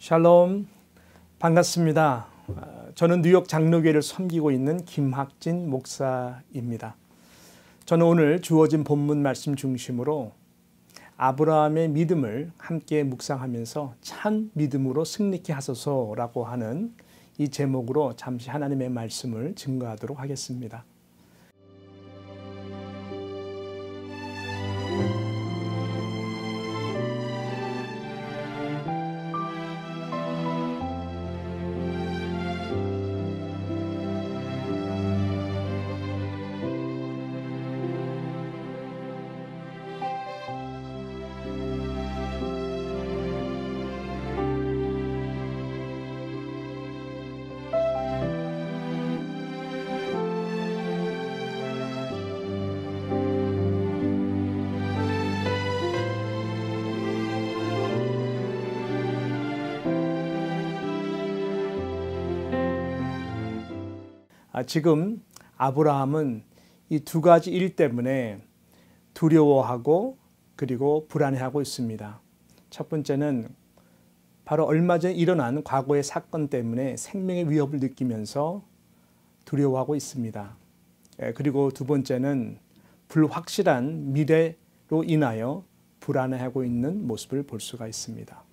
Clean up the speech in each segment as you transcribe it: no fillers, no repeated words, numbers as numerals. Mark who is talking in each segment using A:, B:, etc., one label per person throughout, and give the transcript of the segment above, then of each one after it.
A: 샬롬, 반갑습니다. 저는 뉴욕 장로교회를 섬기고 있는 김학진 목사입니다. 저는 오늘 주어진 본문 말씀 중심으로 아브라함의 믿음을 함께 묵상하면서 참 믿음으로 승리케 하소서라고 하는 이 제목으로 잠시 하나님의 말씀을 증거하도록 하겠습니다. 지금 아브라함은 이 두 가지 일 때문에 두려워하고 그리고 불안해하고 있습니다. 첫 번째는 바로 얼마 전에 일어난 과거의 사건 때문에 생명의 위협을 느끼면서 두려워하고 있습니다. 그리고 두 번째는 불확실한 미래로 인하여 불안해하고 있는 모습을 볼 수가 있습니다.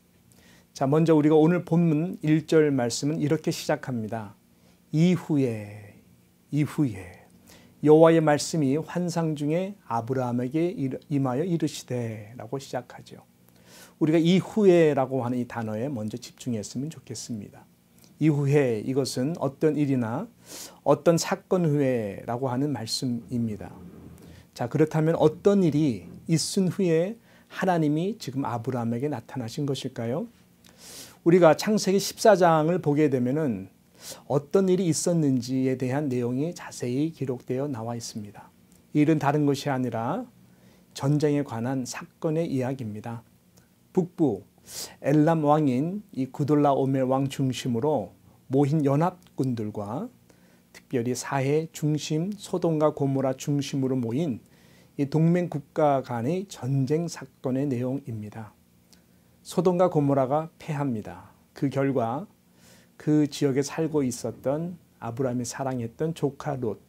A: 자, 먼저 우리가 오늘 본문 1절 말씀은 이렇게 시작합니다. 이후에 여호와의 말씀이 환상 중에 아브라함에게 임하여 이르시되 라고 시작하죠. 우리가 이후에라고 하는 이 단어에 먼저 집중했으면 좋겠습니다. 이후에, 이것은 어떤 일이나 어떤 사건 후에라고 하는 말씀입니다. 자, 그렇다면 어떤 일이 있은 후에 하나님이 지금 아브라함에게 나타나신 것일까요? 우리가 창세기 14장을 보게 되면은 어떤 일이 있었는지에 대한 내용이 자세히 기록되어 나와 있습니다. 이 일은 다른 것이 아니라 전쟁에 관한 사건의 이야기입니다. 북부 엘람 왕인 이 구돌라오멜 왕 중심으로 모인 연합군들과 특별히 사해 중심 소돔과 고모라 중심으로 모인 이 동맹 국가 간의 전쟁 사건의 내용입니다. 소돔과 고모라가 패합니다. 그 결과 그 지역에 살고 있었던 아브라함이 사랑했던 조카 롯,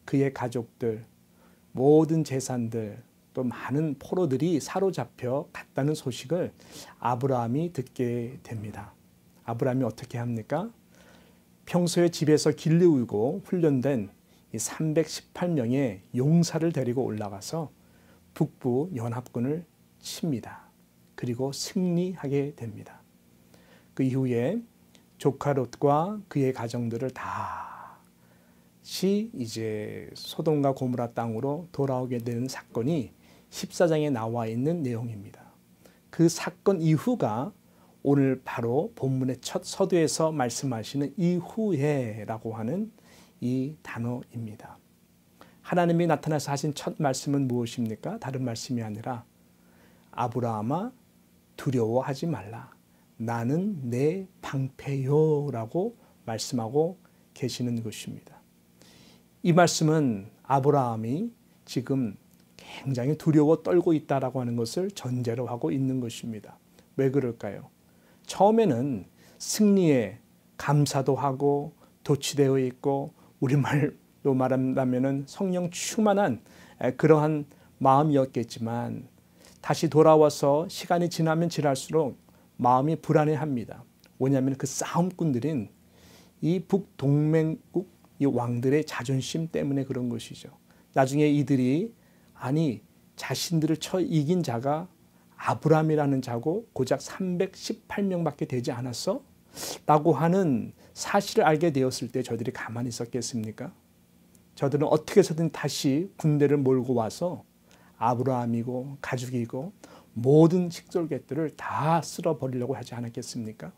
A: 그의 가족들, 모든 재산들, 또 많은 포로들이 사로잡혀 갔다는 소식을 아브라함이 듣게 됩니다. 아브라함이 어떻게 합니까? 평소에 집에서 길르고 훈련된 318명의 용사를 데리고 올라가서 북부 연합군을 칩니다. 그리고 승리하게 됩니다. 그 이후에 조카 롯과 그의 가정들을 다시 이제 소돔과 고모라 땅으로 돌아오게 되는 사건이 14장에 나와 있는 내용입니다. 그 사건 이후가 오늘 바로 본문의 첫 서두에서 말씀하시는 이후에라고 하는 이 단어입니다. 하나님이 나타나서 하신 첫 말씀은 무엇입니까? 다른 말씀이 아니라 아브라함아 두려워하지 말라. 나는 내 방패요라고 말씀하고 계시는 것입니다. 이 말씀은 아브라함이 지금 굉장히 두려워 떨고 있다라고 하는 것을 전제로 하고 있는 것입니다. 왜 그럴까요? 처음에는 승리에 감사도 하고 도취되어 있고 우리말로 말한다면 성령 충만한 그러한 마음이었겠지만 다시 돌아와서 시간이 지나면 지날수록 마음이 불안해합니다. 왜냐하면 그 싸움꾼들인 이 북동맹국 이 왕들의 자존심 때문에 그런 것이죠. 나중에 이들이 아니 자신들을 쳐 이긴 자가 아브라함이라는 자고 고작 318명밖에 되지 않았어? 라고 하는 사실을 알게 되었을 때 저들이 가만히 있었겠습니까? 저들은 어떻게 해서든 다시 군대를 몰고 와서 아브라함이고 가죽이고 모든 식솔객들을 다 쓸어버리려고 하지 않았겠습니까?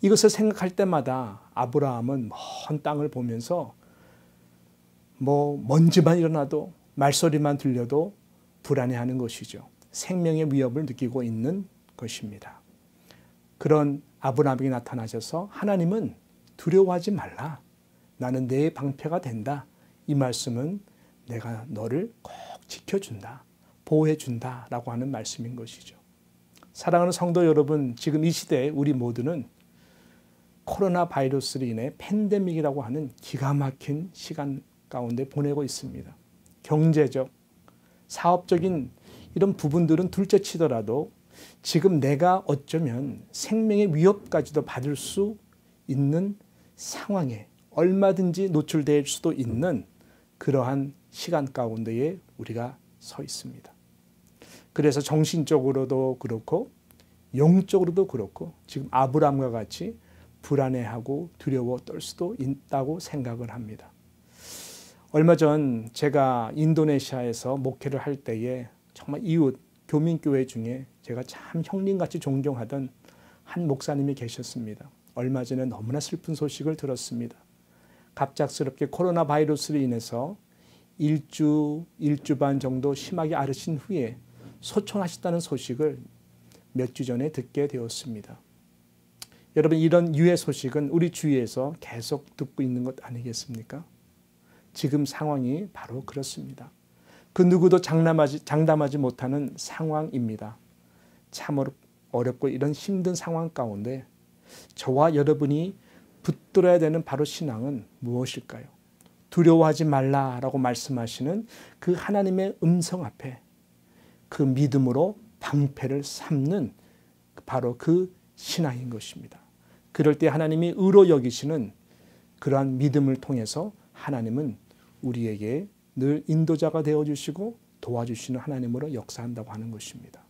A: 이것을 생각할 때마다 아브라함은 먼 땅을 보면서 먼지만 일어나도 말소리만 들려도 불안해하는 것이죠. 생명의 위협을 느끼고 있는 것입니다. 그런 아브라함에게 나타나셔서 하나님은 두려워하지 말라. 나는 내 방패가 된다. 이 말씀은 내가 너를 꼭 지켜준다. 보호해준다라고 하는 말씀인 것이죠. 사랑하는 성도 여러분, 지금 이 시대에 우리 모두는 코로나 바이러스로 인해 팬데믹이라고 하는 기가 막힌 시간 가운데 보내고 있습니다. 경제적, 사업적인 이런 부분들은 둘째치더라도 지금 내가 어쩌면 생명의 위협까지도 받을 수 있는 상황에 얼마든지 노출될 수도 있는 그러한 시간 가운데에 우리가 서 있습니다. 그래서 정신적으로도 그렇고 영적으로도 그렇고 지금 아브라함과 같이 불안해하고 두려워 떨 수도 있다고 생각을 합니다. 얼마 전 제가 인도네시아에서 목회를 할 때에 정말 이웃 교민교회 중에 제가 참 형님같이 존경하던 한 목사님이 계셨습니다. 얼마 전에 너무나 슬픈 소식을 들었습니다. 갑작스럽게 코로나 바이러스로 인해서 일주 반 정도 심하게 앓으신 후에 소천하셨다는 소식을 몇 주 전에 듣게 되었습니다. 여러분, 이런 유해 소식은 우리 주위에서 계속 듣고 있는 것 아니겠습니까? 지금 상황이 바로 그렇습니다. 그 누구도 장담하지 못하는 상황입니다. 참 어렵고 이런 힘든 상황 가운데 저와 여러분이 붙들어야 되는 바로 신앙은 무엇일까요? 두려워하지 말라라고 말씀하시는 그 하나님의 음성 앞에 그 믿음으로 방패를 삼는 바로 그 신앙인 것입니다. 그럴 때 하나님이 의로 여기시는 그러한 믿음을 통해서 하나님은 우리에게 늘 인도자가 되어주시고 도와주시는 하나님으로 역사한다고 하는 것입니다.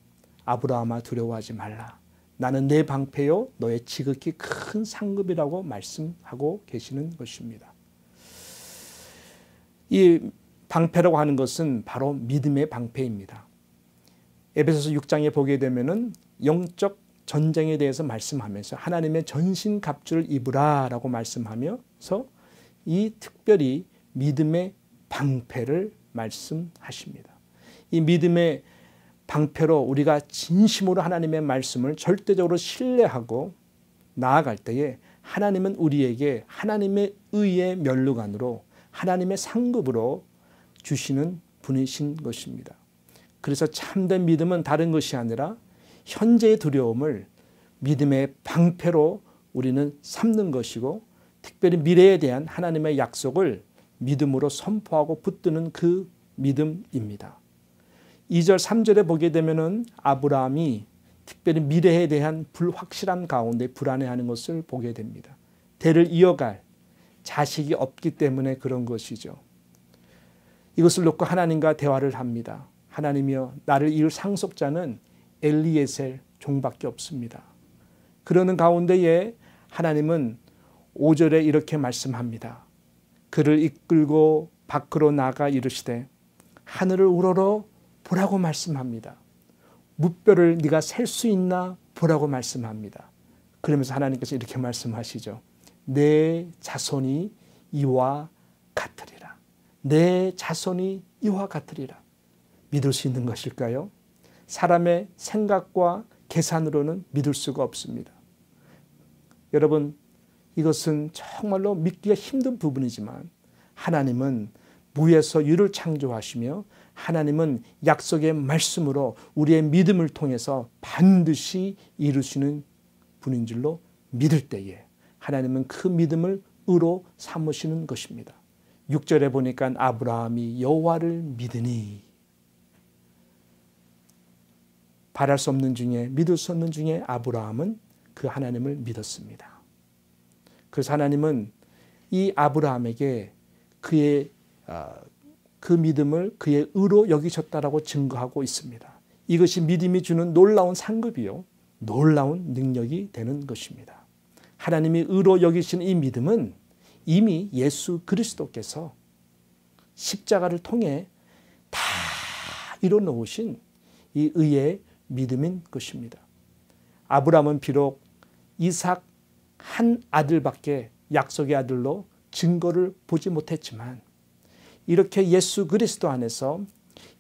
A: 아브라함아, 두려워하지 말라. 나는 내 방패요 너의 지극히 큰 상급이라고 말씀하고 계시는 것입니다. 이 방패라고 하는 것은 바로 믿음의 방패입니다. 에베소서 6장에 보게 되면은 영적 전쟁에 대해서 말씀하면서 하나님의 전신갑주를 입으라라고 말씀하면서 이 특별히 믿음의 방패를 말씀하십니다. 이 믿음의 방패로 우리가 진심으로 하나님의 말씀을 절대적으로 신뢰하고 나아갈 때에 하나님은 우리에게 하나님의 의의 면류관으로 하나님의 상급으로 주시는 분이신 것입니다. 그래서 참된 믿음은 다른 것이 아니라 현재의 두려움을 믿음의 방패로 우리는 삼는 것이고 특별히 미래에 대한 하나님의 약속을 믿음으로 선포하고 붙드는 그 믿음입니다. 2절 3절에 보게 되면은 아브라함이 특별히 미래에 대한 불확실한 가운데 불안해하는 것을 보게 됩니다. 대를 이어갈 자식이 없기 때문에 그런 것이죠. 이것을 놓고 하나님과 대화를 합니다. 하나님이여, 나를 이을 상속자는 엘리에셀 종밖에 없습니다. 그러는 가운데에 하나님은 5절에 이렇게 말씀합니다. 그를 이끌고 밖으로 나가 이르시되 하늘을 우러러 보라고 말씀합니다. 무뼈를 네가 셀 수 있나 보라고 말씀합니다. 그러면서 하나님께서 이렇게 말씀하시죠. 내 자손이 이와 같으리라. 내 자손이 이와 같으리라. 믿을 수 있는 것일까요? 사람의 생각과 계산으로는 믿을 수가 없습니다. 여러분, 이것은 정말로 믿기가 힘든 부분이지만 하나님은 무에서 유를 창조하시며 하나님은 약속의 말씀으로 우리의 믿음을 통해서 반드시 이루시는 분인 줄로 믿을 때에 하나님은 그 믿음을 의로 삼으시는 것입니다. 6절에 보니까 아브라함이 여호와를 믿으니, 바랄 수 없는 중에 믿을 수 없는 중에 아브라함은 그 하나님을 믿었습니다. 그래서 하나님은 이 아브라함에게 그의 그 믿음을 그의 의로 여기셨다라고 증거하고 있습니다. 이것이 믿음이 주는 놀라운 상급이요, 놀라운 능력이 되는 것입니다. 하나님이 의로 여기신 이 믿음은 이미 예수 그리스도께서 십자가를 통해 다 이뤄놓으신 이 의의 믿음인 것입니다. 아브라함은 비록 이삭 한 아들밖에 약속의 아들로 증거를 보지 못했지만 이렇게 예수 그리스도 안에서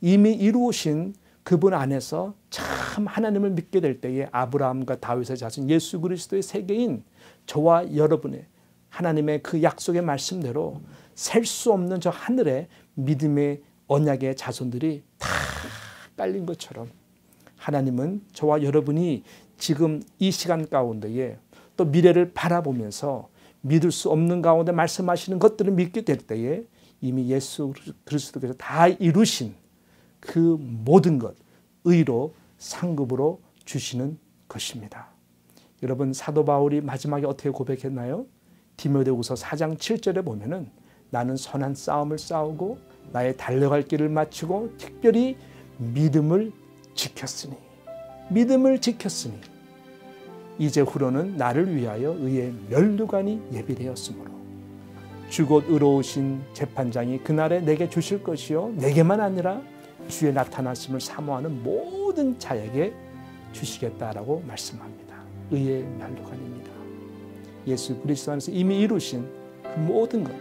A: 이미 이루어진 그분 안에서 참 하나님을 믿게 될 때에 아브라함과 다윗의 자손 예수 그리스도의 세계인 저와 여러분의 하나님의 그 약속의 말씀대로 셀 수 없는 저 하늘의 믿음의 언약의 자손들이 다 깔린 것처럼 하나님은 저와 여러분이 지금 이 시간 가운데에 또 미래를 바라보면서 믿을 수 없는 가운데 말씀하시는 것들을 믿게 될 때에 이미 예수 그리스도께서 다 이루신 그 모든 것 의로 상급으로 주시는 것입니다. 여러분, 사도 바울이 마지막에 어떻게 고백했나요? 디모데후서 4장 7절에 보면은 나는 선한 싸움을 싸우고 나의 달려갈 길을 마치고 특별히 믿음을 지켰으니 이제후로는 나를 위하여 의의 면류관이 예비되었으므로 주곧 의로우신 재판장이 그날에 내게 주실 것이요 내게만 아니라 주의 나타나심을 사모하는 모든 자에게 주시겠다라고 말씀합니다. 의의 면류관입니다. 예수 그리스도 안에서 이미 이루신 그 모든 것,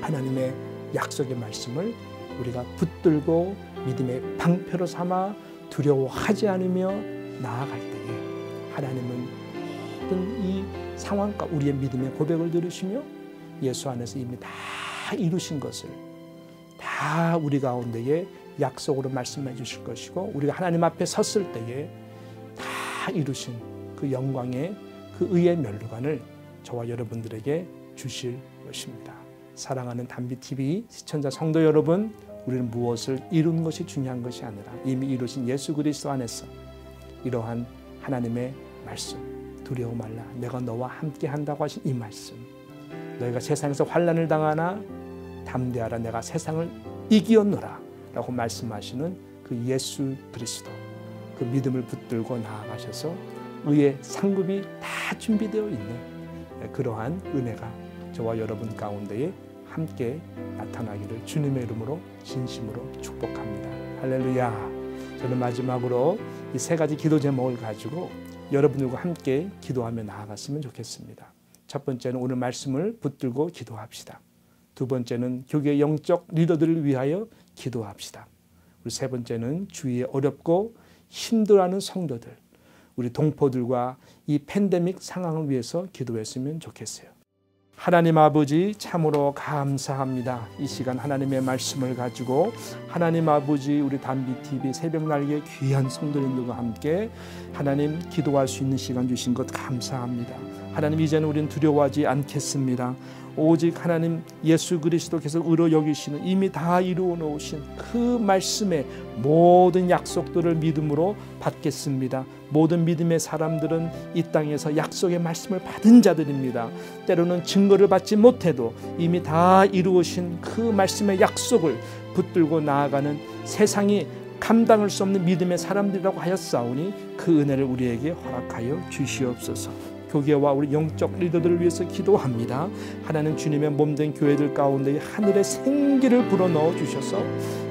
A: 하나님의 약속의 말씀을 우리가 붙들고 믿음의 방패로 삼아 두려워하지 않으며 나아갈 때에 하나님은 모든 이 상황과 우리의 믿음의 고백을 들으시며 예수 안에서 이미 다 이루신 것을 다 우리 가운데에 약속으로 말씀해 주실 것이고, 우리가 하나님 앞에 섰을 때에 다 이루신 그 영광의 그 의의 면류관을 저와 여러분들에게 주실 것입니다. 사랑하는 담비TV 시청자 성도 여러분, 우리는 무엇을 이룬 것이 중요한 것이 아니라 이미 이루신 예수 그리스도 안에서 이러한 하나님의 말씀, 두려워 말라 내가 너와 함께 한다고 하신 이 말씀, 너희가 세상에서 환난을 당하나 담대하라 내가 세상을 이기었노라 라고 말씀하시는 그 예수 그리스도, 그 믿음을 붙들고 나아가셔서 의의 상급이 다 준비되어 있는 그러한 은혜가 저와 여러분 가운데에 함께 나타나기를 주님의 이름으로 진심으로 축복합니다. 할렐루야. 저는 마지막으로 이 세 가지 기도 제목을 가지고 여러분들과 함께 기도하며 나아갔으면 좋겠습니다. 첫 번째는 오늘 말씀을 붙들고 기도합시다. 두 번째는 교회의 영적 리더들을 위하여 기도합시다. 그리고 세 번째는 주위에 어렵고 힘들어하는 성도들, 우리 동포들과 이 팬데믹 상황을 위해서 기도했으면 좋겠어요. 하나님 아버지, 참으로 감사합니다. 이 시간 하나님의 말씀을 가지고 하나님 아버지, 우리 담비TV 새벽날개 귀한 성도님들과 함께 하나님 기도할 수 있는 시간 주신 것 감사합니다. 하나님, 이제는 우리는 두려워하지 않겠습니다. 오직 하나님 예수 그리스도께서 의로 여기시는 이미 다 이루어 놓으신 그 말씀의 모든 약속들을 믿음으로 받겠습니다. 모든 믿음의 사람들은 이 땅에서 약속의 말씀을 받은 자들입니다. 때로는 증거를 받지 못해도 이미 다 이루어진 그 말씀의 약속을 붙들고 나아가는 세상이 감당할 수 없는 믿음의 사람들이라고 하였사오니 그 은혜를 우리에게 허락하여 주시옵소서. 교회와 우리 영적 리더들을 위해서 기도합니다. 하나님, 주님의 몸된 교회들 가운데 하늘의 생기를 불어넣어 주셔서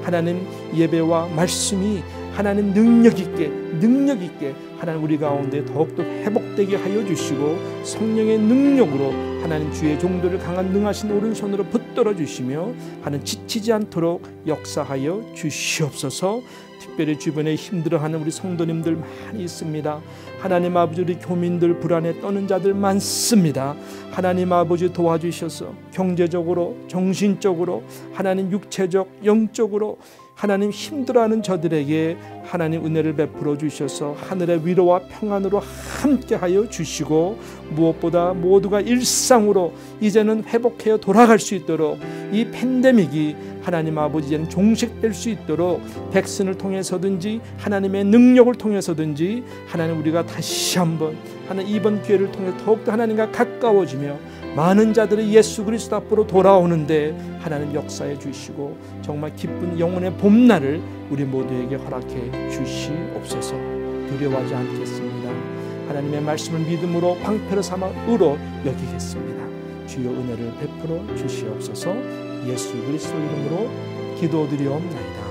A: 하나님 예배와 말씀이 하나님 능력 있게 하나님 우리 가운데 더욱더 회복되게 하여 주시고, 성령의 능력으로 하나님 주의 종들을 강한 능하신 오른손으로 붙들어 주시며 하나님 지치지 않도록 역사하여 주시옵소서. 특별히 주변에 힘들어하는 우리 성도님들 많이 있습니다. 하나님 아버지, 우리 교민들 불안에 떠는 자들 많습니다. 하나님 아버지 도와주셔서 경제적으로, 정신적으로, 하나님 육체적, 영적으로 하나님 힘들어하는 저들에게 하나님 은혜를 베풀어 주셔서 하늘의 위로와 평안으로 함께하여 주시고, 무엇보다 모두가 일상으로 이제는 회복하여 돌아갈 수 있도록 이 팬데믹이 하나님 아버지 이제는 종식될 수 있도록 백신을 통해서든지 하나님의 능력을 통해서든지 하나님 우리가 다시 한번 하나님 이번 기회를 통해 더욱더 하나님과 가까워지며 많은 자들이 예수 그리스도 앞으로 돌아오는데 하나님 역사해 주시고 정말 기쁜 영혼의 봄날을 우리 모두에게 허락해 주시옵소서. 두려워하지 않겠습니다. 하나님의 말씀을 믿음으로 방패로 삼아 의로 여기겠습니다. 주여 은혜를 베풀어 주시옵소서. 예수 그리스도 이름으로 기도드리옵나이다.